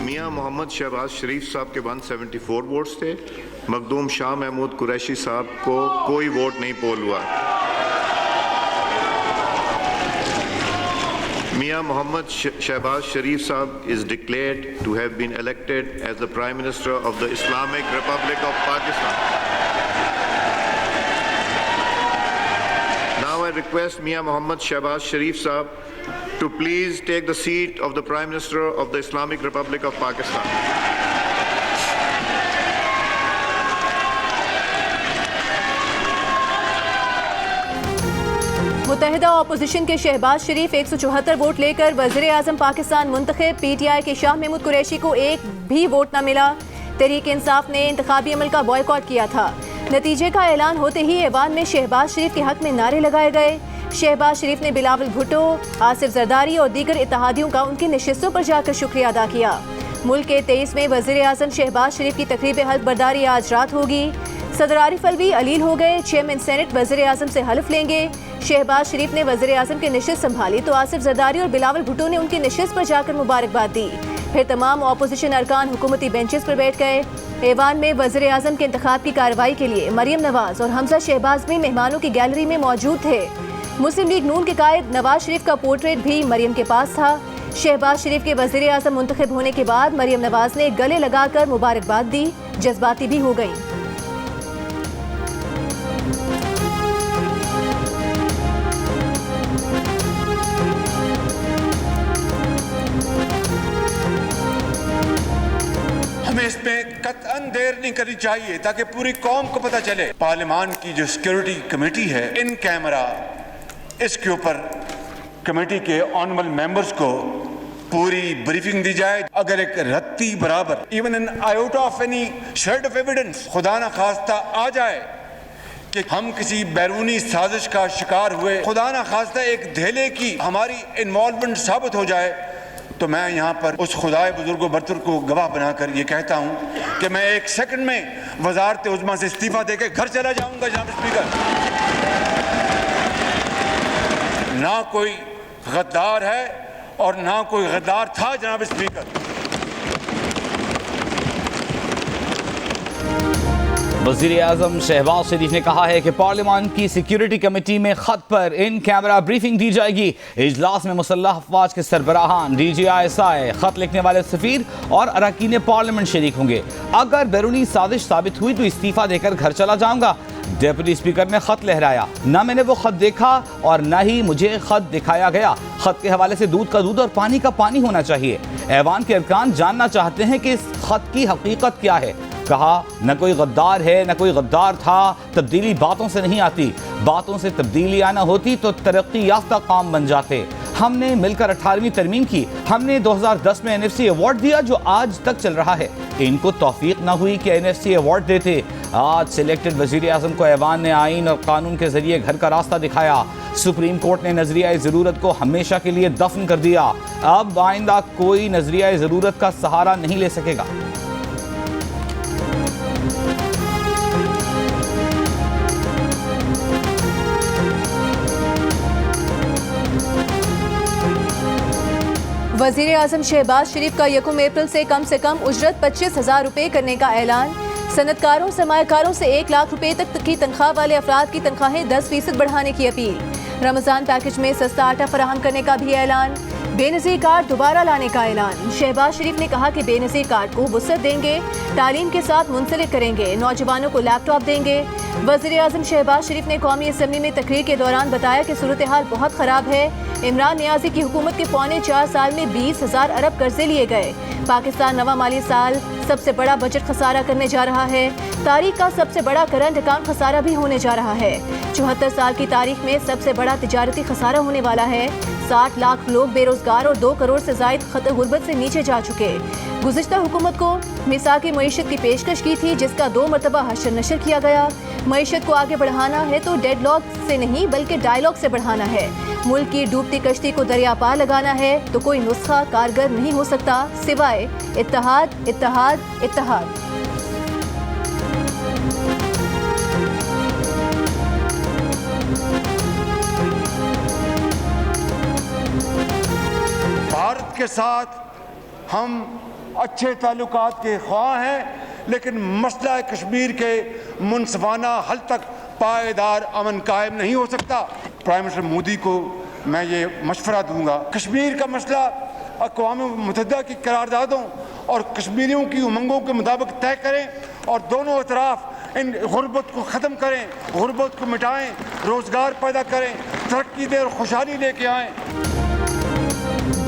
मियां मोहम्मद शहबाज शरीफ साहब के 174 वोट्स थे। मखदूम शाह महमूद कुरैशी साहब को कोई वोट नहीं पोल हुआ। मियां मोहम्मद शहबाज शरीफ साहब is declared to have been elected as the Prime Minister of the Islamic Republic of Pakistan. Now I request Mian Mohammad Shahbaz Sharif Sahab to please take the seat of the Prime Minister of the Islamic Republic of Pakistan. Muttahida opposition के शहबाज शरीफ 174 vote लेकर वज़ीर आज़म पाकिस्तान मुंतखब। PTI के शाह महमूद कुरैशी को एक भी vote न मिला। तहरीक इंसाफ ने इंतखाबी अमल का बॉयकॉट किया था। नतीजे का ऐलान होते ही ऐवान में शहबाज शरीफ के हक में नारे लगाए गए। शहबाज शरीफ ने बिलावल भुट्टो, आसिफ जरदारी और दीगर इत्तेहादियों का उनकी नशिस्तों पर जाकर शुक्रिया अदा किया। मुल्क के 23वें वज़ीर आज़म शहबाज शरीफ की तकरीब हल्फ बर्दारी आज रात होगी। सदर आरिफ अलवी अलील हो गए। चेयरमैन सेनेट वज़ीर आज़म से हल्फ लेंगे। शहबाज शरीफ ने वज़ीर आज़म की नशिस्त संभाली तो आसिफ जरदारी और बिलावल भुट्टो ने उनकी नशिस्त पर जाकर मुबारकबाद दी। फिर तमाम अपोजिशन अरकान हुकूमती बेंचेस पर बैठ गए। ऐवान में वज़ीर आज़म के इंतखाब की कार्रवाई के लिए मरियम नवाज और हमजा शहबाज भी मेहमानों की गैलरी में मौजूद थे। मुस्लिम लीग नून के कायद नवाज शरीफ का पोर्ट्रेट भी मरियम के पास था। शहबाज शरीफ के वज़ीर आज़म मुंतखब होने के बाद मरियम नवाज ने गले लगाकर मुबारकबाद दी, जज्बाती भी हो गईं। हमें इसमें कतअन देर नहीं करनी चाहिए ताकि पूरी कौम को पता चले। पार्लियामान की जो सिक्योरिटी कमेटी है, इन कैमरा इसके ऊपर कमेटी के ऑनरेबल मेंबर्स को पूरी ब्रीफिंग दी जाए। अगर एक रत्ती बराबर even an iota of any shade of evidence खुदा ना खास्ता आ जाए कि हम किसी बैरूनी साजिश का शिकार हुए, खुदा ना खास्ता एक धेले की हमारी इन्वॉल्वमेंट साबित हो जाए, तो मैं यहाँ पर उस खुदाए बुजुर्ग बरतर को गवाह बनाकर ये कहता हूँ कि मैं 1 सेकंड में वजारत उज़्मा से इस्तीफा देकर घर चला जाऊँगा। जनाब स्पीकर, ना कोई गद्दार है और ना कोई गद्दार था। जनाब स्पीकर, वज़ीर आज़म शहबाज शरीफ ने कहा है कि पार्लियामान की सिक्योरिटी कमेटी में खत पर इन कैमरा ब्रीफिंग दी जाएगी। इजलास में मुसल्लह अफवाज के सरबराहान, DGI, खत लिखने वाले सफीर और अरकान पार्लियामेंट शरीक होंगे। अगर बैरूनी साजिश साबित हुई तो इस्तीफा देकर घर चला जाऊंगा। डिप्टी स्पीकर ने खत लहराया। न मैंने वो खत देखा और न ही मुझे खत दिखाया गया। खत के हवाले से दूध का दूध और पानी का पानी होना चाहिए। ऐवान के अरकान जानना चाहते हैं कि इस खत की हकीकत क्या है। कहा, न कोई गद्दार है न कोई गद्दार था। तब्दीली बातों से नहीं आती, बातों से तब्दीली आना होती तो तरक्की याफ्ता काम बन जाते। हमने मिलकर 18वीं तरमीम की। हमने 2010 में NFC अवार्ड दिया जो आज तक चल रहा है। इनको तौफीक ना हुई कि NFC अवार्ड देते। आज सिलेक्टेड वज़ीर आज़म को ऐवान ने आईन और कानून के जरिए घर का रास्ता दिखाया। सुप्रीम कोर्ट ने नजरिया ज़रूरत को हमेशा के लिए दफन कर दिया। अब आइंदा कोई नजरिया ज़रूरत का सहारा नहीं ले सकेगा। वज़ीर आज़म शहबाज शरीफ का 1 अप्रैल से कम उजरत 25,000 रुपये करने का ऐलान। सनतकारों सरमायाकारों से 1 लाख रुपये तक की तनख्वाह वाले अफराद की तनख्वाहें 10% बढ़ाने की अपील। रमज़ान पैकेज में सस्ता आटा फराहम करने का भी ऐलान। बेनज़ीर कार्ड दोबारा लाने का ऐलान। शहबाज शरीफ ने कहा कि बेनज़ीर कार्ड को वुसअत देंगे, तालीम के साथ मुंसलिक करेंगे, नौजवानों को लैपटॉप देंगे। वज़ीर आज़म शहबाज शरीफ ने कौमी असम्बली में तकरीर के दौरान बताया कि सूरत हाल बहुत ख़राब है। इमरान नियाज़ी की हुकूमत के पौने 4 साल में 20,000 अरब कर्जे लिए गए। पाकिस्तान नवा माली साल सबसे बड़ा बजट खसारा करने जा रहा है। तारीख का सबसे बड़ा करंट अकाउंट खसारा भी होने जा रहा है। 74 साल की तारीख में सबसे बड़ा तिजारती खसारा होने वाला है। 60 लाख लोग बेरोजगार और 2 करोड़ से जायद खत गुर्बत से नीचे जा चुके। गुज़िश्ता हुकूमत को मिसाकी मईशत की पेशकश की थी जिसका 2 मरतबा हशर नशर किया गया। मईशत को आगे बढ़ाना है तो डेडलॉक से नहीं बल्कि डायलॉग से बढ़ाना है। मुल्क की डूबती कश्ती को दरिया पार लगाना है तो कोई नुस्खा कारगर नहीं हो सकता सिवाय इत्तेहाद, इत्तेहाद, इत्तेहाद। भारत के साथ हम अच्छे ताल्लुकात के ख्वाह हैं, लेकिन मसला कश्मीर के मुनसफाना हल तक पायदार अमन कायम नहीं हो सकता। प्राइम मिनिस्टर मोदी को मैं ये मशवरा दूंगा, कश्मीर का मसला अक़वाम मुत्तहिदा की करारदादों और कश्मीरियों की उमंगों के मुताबिक तय करें और दोनों अतराफ इन गुर्बत को ख़त्म करें, गुर्बत को मिटाएं, रोज़गार पैदा करें, तरक्की दें और खुशहाली लेके आएँ।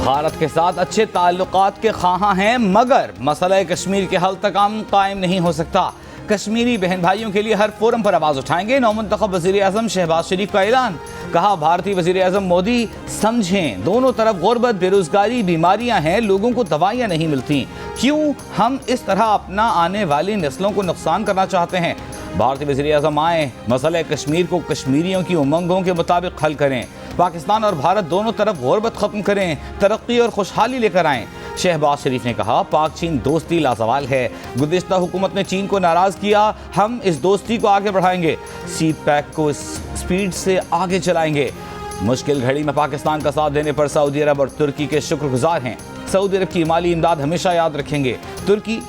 भारत के साथ अच्छे ताल्लुकात के ख्वाह हैं, मगर मसला कश्मीर के हल तक अमन कायम नहीं हो सकता। कश्मीरी बहन भाइयों के लिए हर फोरम पर आवाज़ उठाएंगे। नौमुंतखब वज़ीर आज़म शहबाज शरीफ का ऐलान। कहा, भारतीय वज़ीर आज़म मोदी समझें, दोनों तरफ गुर्बत, बेरोज़गारी, बीमारियां हैं, लोगों को दवाइयां नहीं मिलती। क्यों हम इस तरह अपना आने वाली नस्लों को नुकसान करना चाहते हैं? भारतीय वज़ीर आज़म आए, मसला कश्मीर को कश्मीरियों की उमंगों के मुताबिक हल करें। पाकिस्तान और भारत दोनों तरफ गुर्बत ख़त्म करें, तरक्की और खुशहाली लेकर आएँ। शहबाज शरीफ ने कहा, पाक चीन दोस्ती लाजवाल है। गुज़िश्ता हुकूमत ने चीन को नाराज़ किया, हम इस दोस्ती को आगे बढ़ाएंगे। सी पैक को स्पीड से आगे चलाएंगे। मुश्किल घड़ी में पाकिस्तान का साथ देने पर सऊदी अरब और तुर्की के शुक्रगुजार हैं। सऊदी अरब की माली इमदाद हमेशा याद रखेंगे। तुर्की